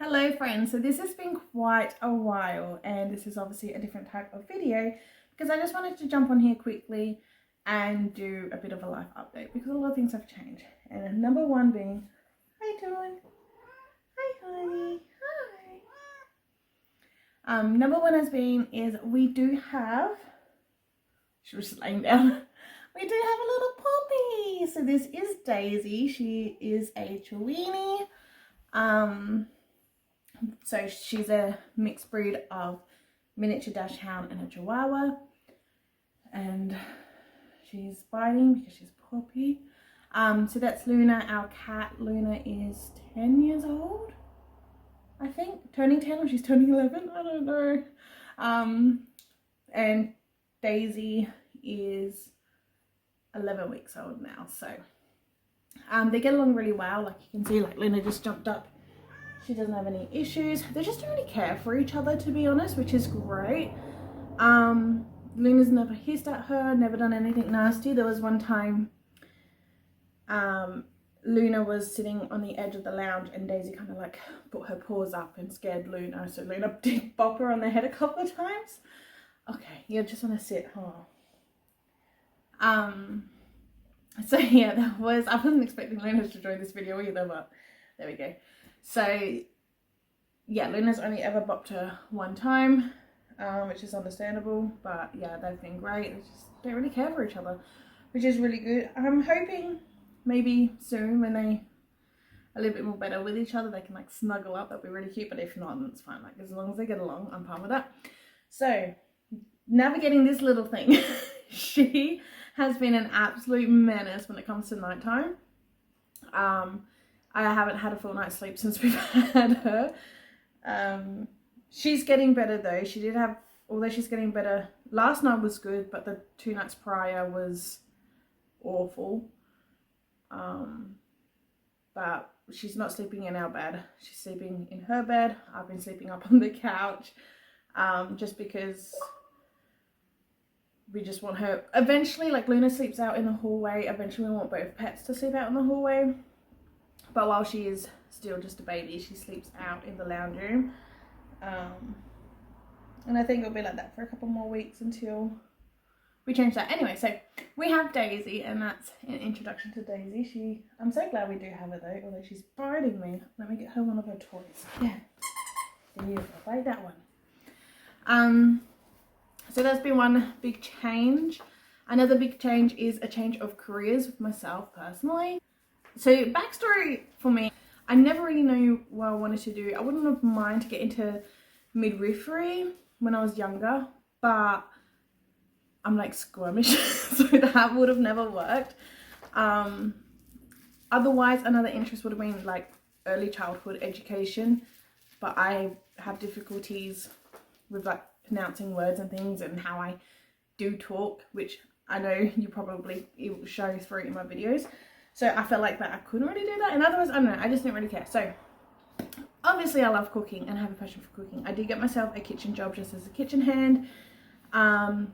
Hello friends, so this has been quite a while and this is obviously a different type of video because I just wanted to jump on here quickly and do a bit of a life update because a lot of things have changed. And number one being, how you doing? Hi honey, hi. Number one has been is we do have, she was just laying down, we do have a little puppy. So this is Daisy, she is a Chiweenie. So she's a mixed breed of miniature dachshund and a chihuahua, and she's biting because she's a puppy. So that's Luna, our cat. Luna is 10 years old, I think, turning 10 or she's turning 11, I don't know. And Daisy is 11 weeks old now. So they get along really well. Like you can see, like Luna just jumped up. She doesn't have any issues. They just don't really care for each other, to be honest, which is great. Luna's never hissed at her, never done anything nasty. There was one time Luna was sitting on the edge of the lounge and Daisy kind of like put her paws up and scared Luna. So Luna did bop her on the head a couple of times. Okay, you just want to sit, huh? So yeah, I wasn't expecting Luna to join this video either, but there we go. So yeah, Luna's only ever bopped her one time, which is understandable, but yeah, they've been great. They just don't really care for each other, which is really good. I'm hoping maybe soon when they are a little bit more better with each other, they can like snuggle up. That'd be really cute, but if not, then it's fine. Like as long as they get along, I'm fine with that. So navigating this little thing, she has been an absolute menace when it comes to nighttime. I haven't had a full night's sleep since we've had her. She's getting better though. She did have, although she's getting better, last night was good, but the 2 nights prior was awful. But she's not sleeping in our bed. She's sleeping in her bed. I've been sleeping up on the couch, just because we just want her, eventually, like Luna sleeps out in the hallway. Eventually we want both pets to sleep out in the hallway. But while she is still just a baby, she sleeps out in the lounge room. And I think it'll be like that for a couple more weeks until we change that. Anyway, so we have Daisy, and that's an introduction to Daisy. I'm so glad we do have her though, although she's biting me. Let me get her one of her toys. Yeah, there you go, like that one. So there's been one big change. Another big change is a change of careers with myself personally. So backstory for me, I never really knew what I wanted to do. I wouldn't have minded to get into midwifery when I was younger, but I'm like squirmish, so that would have never worked. Otherwise, another interest would have been like early childhood education, but I have difficulties with like pronouncing words and things and how I do talk, which I know you probably, it will show through in my videos. So I felt like that I couldn't really do that. In other words, I don't know, I just didn't really care. So obviously I love cooking and have a passion for cooking. I did get myself a kitchen job just as a kitchen hand. And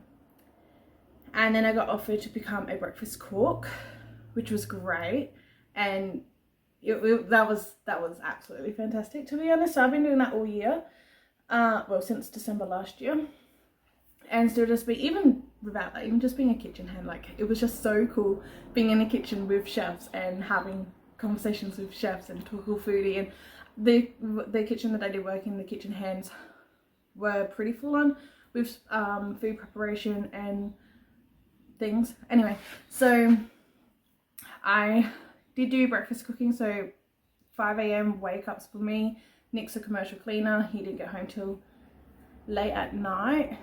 then I got offered to become a breakfast cook, which was great. And that was absolutely fantastic, to be honest. So I've been doing that all year. Well, since December last year. And still just be, even without that, even just being a kitchen hand, like it was just so cool being in the kitchen with chefs and having conversations with chefs and talking foodie. And the kitchen that I did work in, the kitchen hands were pretty full on with food preparation and things. Anyway, so I did do breakfast cooking. So 5 a.m. wake ups for me. Nick's a commercial cleaner. He didn't get home till late at night.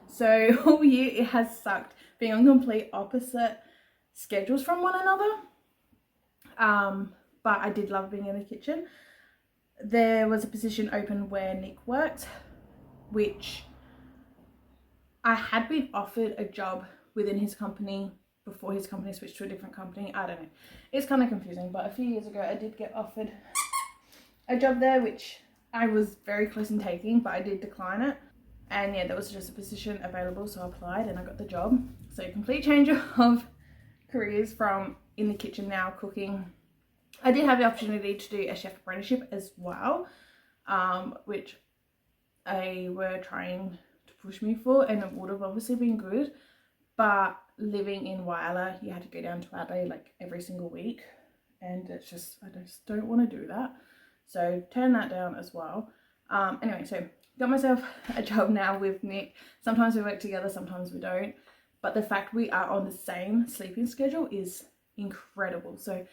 So all year it has sucked being on complete opposite schedules from one another. But I did love being in the kitchen. There was a position open where Nick worked, which I had been offered a job within his company before his company switched to a different company. I don't know. It's kind of confusing, but a few years ago I did get offered a job there, which I was very close in taking, but I did decline it. And yeah, there was just a position available, so I applied and I got the job. So complete change of careers from in the kitchen now cooking I did have the opportunity to do a chef apprenticeship as well, which they were trying to push me for, and it would have obviously been good, but living in Whyalla, you had to go down to Adelaide like every single week, and it's just, I just don't want to do that, so turn that down as well. Anyway, so got myself a job now with Nick. Sometimes we work together, sometimes we don't, but the fact we are on the same sleeping schedule is incredible. So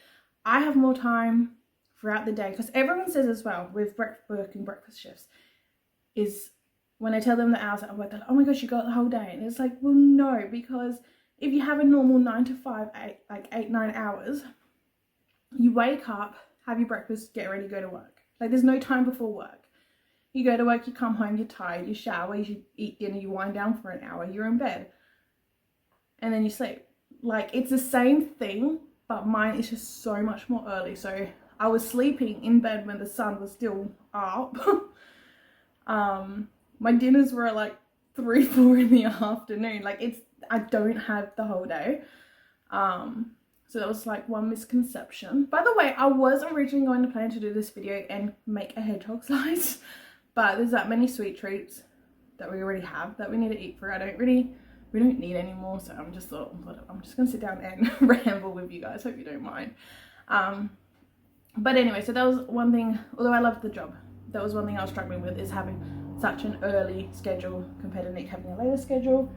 I have more time throughout the day, because everyone says as well with working breakfast shifts is when I tell them the hours that I work, like, oh my gosh, you got the whole day. And it's like, well, no, because if you have a normal 9 to 5, like 8-9 hours, you wake up, have your breakfast, get ready, go to work. Like, there's no time before work. You go to work, you come home, you're tired, you shower, you eat dinner, you wind down for an hour, you're in bed, and then you sleep. Like, it's the same thing, but mine is just so much more early. So I was sleeping in bed when the sun was still up. My dinners were at like 3-4 in the afternoon. Like, I don't have the whole day. So that was like one misconception. By the way, I was originally going to plan to do this video and make a hedgehog slice, but there's that many sweet treats that we already have that we need to eat for. We don't need any more, so I'm just gonna sit down and ramble with you guys, hope you don't mind. But anyway, so that was one thing, although I loved the job, that was one thing I was struggling with, is having such an early schedule compared to Nick having a later schedule,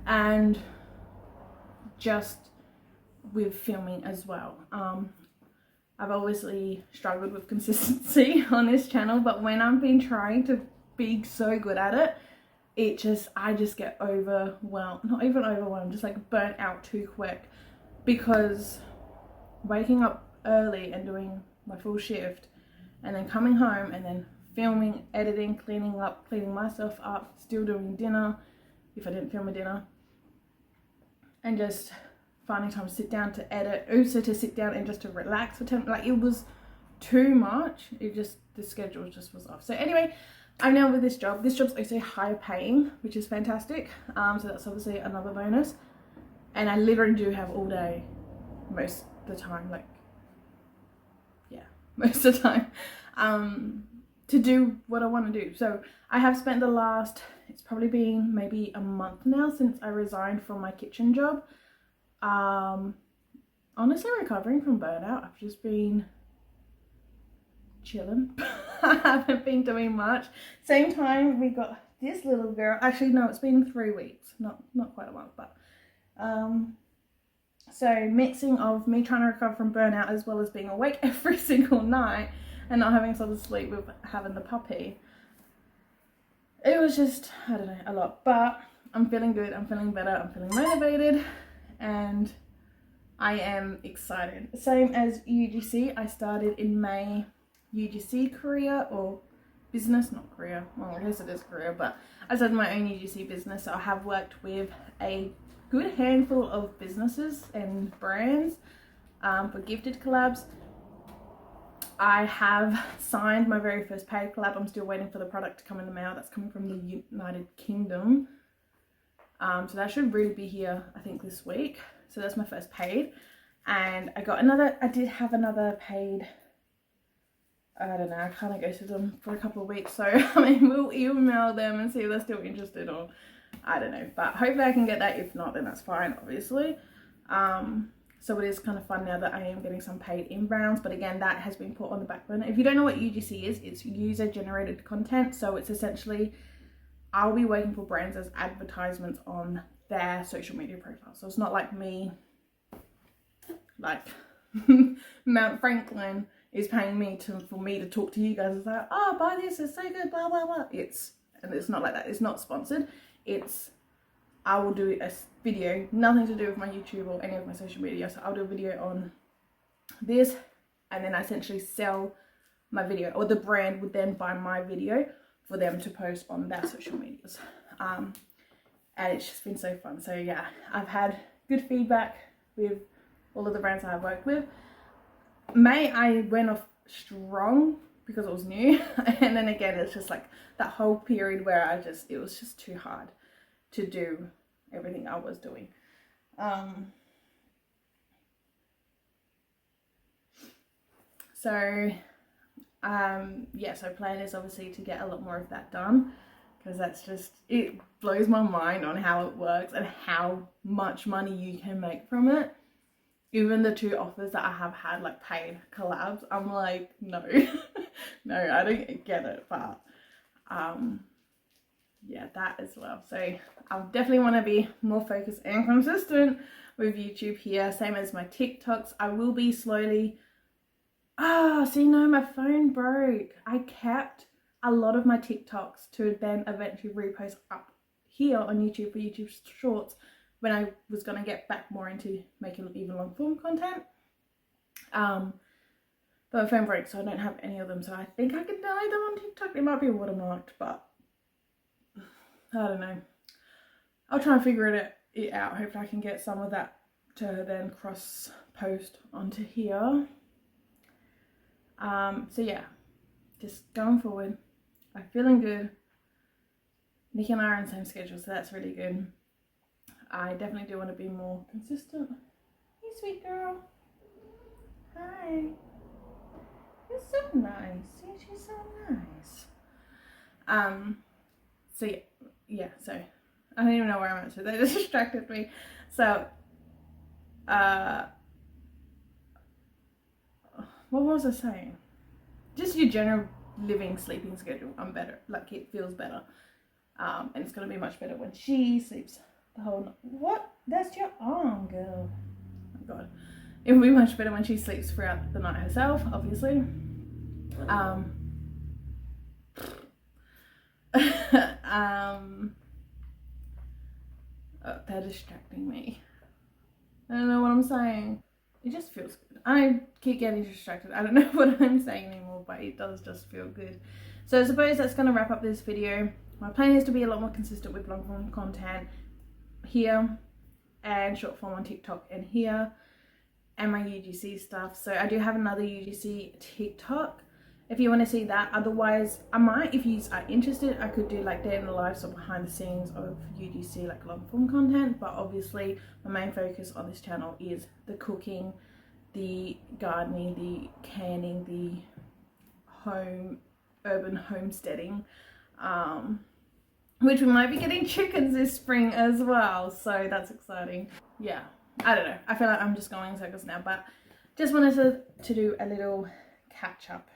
and just with filming as well. I've obviously struggled with consistency on this channel, but when I've been trying to be so good at it, I just get overwhelmed, not even overwhelmed, just like burnt out too quick, because waking up early and doing my full shift and then coming home and then filming, editing, cleaning myself up, still doing dinner if I didn't film a dinner, and just finding time to sit down to edit, also to sit down and just to relax for 10, like, it was too much. The schedule just was off. So anyway, I'm now with this job. This job's also higher paying, which is fantastic. So that's obviously another bonus. And I literally do have all day most of the time, like, yeah, most of the time, to do what I want to do. So I have spent it's probably been maybe a month now since I resigned from my kitchen job. Honestly recovering from burnout. I've just been chilling. I haven't been doing much. Same time we got this little girl. Actually, no, it's been 3 weeks, not quite a month, but so mixing of me trying to recover from burnout as well as being awake every single night and not having solid sleep with having the puppy, it was just, I don't know, a lot. But I'm feeling good, I'm feeling better, I'm feeling motivated, and I am excited. Same as UGC, I started in May UGC career, or business, not career, well, I guess it is career, but I started my own UGC business. So I have worked with a good handful of businesses and brands for gifted collabs. I have signed my very first paid collab. I'm still waiting for the product to come in the mail. That's coming from the United Kingdom. So that should really be here, I think, this week. So that's my first paid. And I did have another paid, I don't know, I can't go through them for a couple of weeks. So, I mean, we'll email them and see if they're still interested, or I don't know. But hopefully I can get that. If not, then that's fine, obviously. So it is kind of fun now that I am getting some paid inbounds. But again, that has been put on the back burner. If you don't know what UGC is, it's user-generated content. So it's essentially, I'll be working for brands as advertisements on their social media profile. So it's not like me, like Mount Franklin is paying me for me to talk to you guys. It's like, oh, buy this, it's so good, blah, blah, blah. And it's not like that. It's not sponsored. I will do a video, nothing to do with my YouTube or any of my social media. So I'll do a video on this, and then I essentially sell my video, or the brand would then buy my video for them to post on their social medias. And it's just been so fun. So yeah, I've had good feedback with all of the brands I have worked with. May, I went off strong because it was new. And then again, it's just like that whole period where it was just too hard to do everything I was doing. So yeah, so plan is obviously to get a lot more of that done, because that's just, it blows my mind on how it works and how much money you can make from it. Even the 2 offers that I have had, like paid collabs, I'm like, no, no, I don't get it. But yeah, that as well. So I definitely want to be more focused and consistent with YouTube here, same as my TikToks. I will be slowly, see, no, my phone broke. I kept a lot of my TikToks to then eventually repost up here on YouTube for YouTube Shorts when I was going to get back more into making even long form content. But my phone broke, so I don't have any of them. So I think I can delete them on TikTok. They might be watermarked, but I don't know. I'll try and figure it out. Hopefully I can get some of that to then cross post onto here. So yeah, just going forward, I'm feeling good. Nick and I are on the same schedule, so that's really good. I definitely do want to be more consistent. Hey, sweet girl. Hi. You're so nice. See, she's so nice. So yeah, so I don't even know where I'm at, so they just distracted me. So what was I saying? Just your general living, sleeping schedule. I'm better, like it feels better. And it's gonna be much better when she sleeps the whole night. What? That's your arm, girl. Oh my god. It will be much better when she sleeps throughout the night herself, obviously. Oh, they're distracting me. I don't know what I'm saying. It just feels good. I keep getting distracted. I don't know what I'm saying anymore, but it does just feel good. So I suppose that's going to wrap up this video. My plan is to be a lot more consistent with long form content here and short form on TikTok and here, and my UGC stuff. So I do have another UGC TikTok if you want to see that. Otherwise, I might, if you are interested, I could do like day in the life, so behind the scenes of UGC, like long form content. But obviously my main focus on this channel is the cooking, the gardening, the canning, the urban homesteading, which we might be getting chickens this spring as well, so that's exciting. Yeah, I don't know, I feel like I'm just going in circles now, but just wanted to do a little catch up.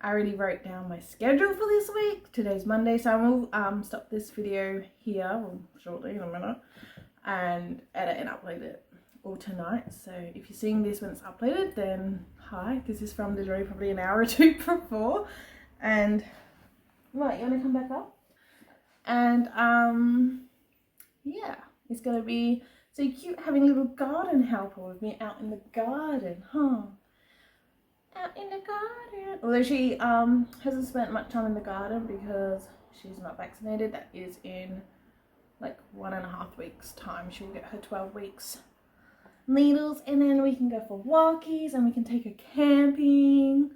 I already wrote down my schedule for this week. Today's Monday, so I will stop this video here shortly in a minute and edit and upload it all tonight. So if you're seeing this when it's uploaded, then hi, this is from literally probably an hour or 2 before. And right, you want to come back up? And yeah, it's gonna be so cute having a little garden helper with me out in the garden, huh? Out in the garden. Although she hasn't spent much time in the garden because she's not vaccinated. That is in like 1.5 weeks time. She'll get her 12 weeks needles, and then we can go for walkies and we can take her camping,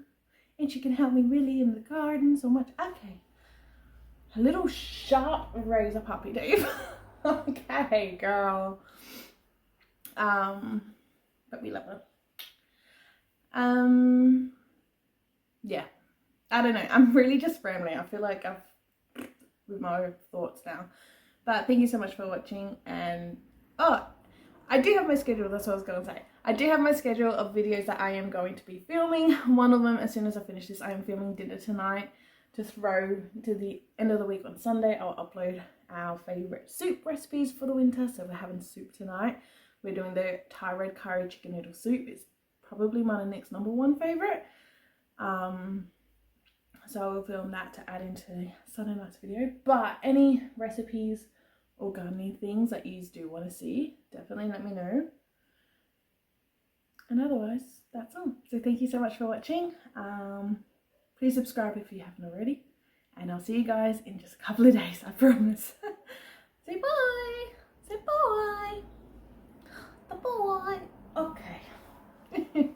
and she can help me really in the garden so much. Okay, a little sharp razor puppy, Dave. Okay, girl. But we love her. Yeah, I don't know, I'm really just rambling. I feel like I've with my own thoughts now, but thank you so much for watching. And oh, I do have my schedule, that's what I was gonna say. I do have my schedule of videos that I am going to be filming. One of them, as soon as I finish this, I am filming dinner tonight to throw to the end of the week on Sunday. I'll upload our favorite soup recipes for the winter. So we're having soup tonight. We're doing the Thai red curry chicken noodle soup. It's probably my next #1 favorite. So I will film that to add into Sunday night's video. But any recipes or gardening things that you do want to see, definitely let me know. And otherwise, that's all. So thank you so much for watching. Please subscribe if you haven't already. And I'll see you guys in just a couple of days, I promise. Say bye. Say bye. The boy. Okay.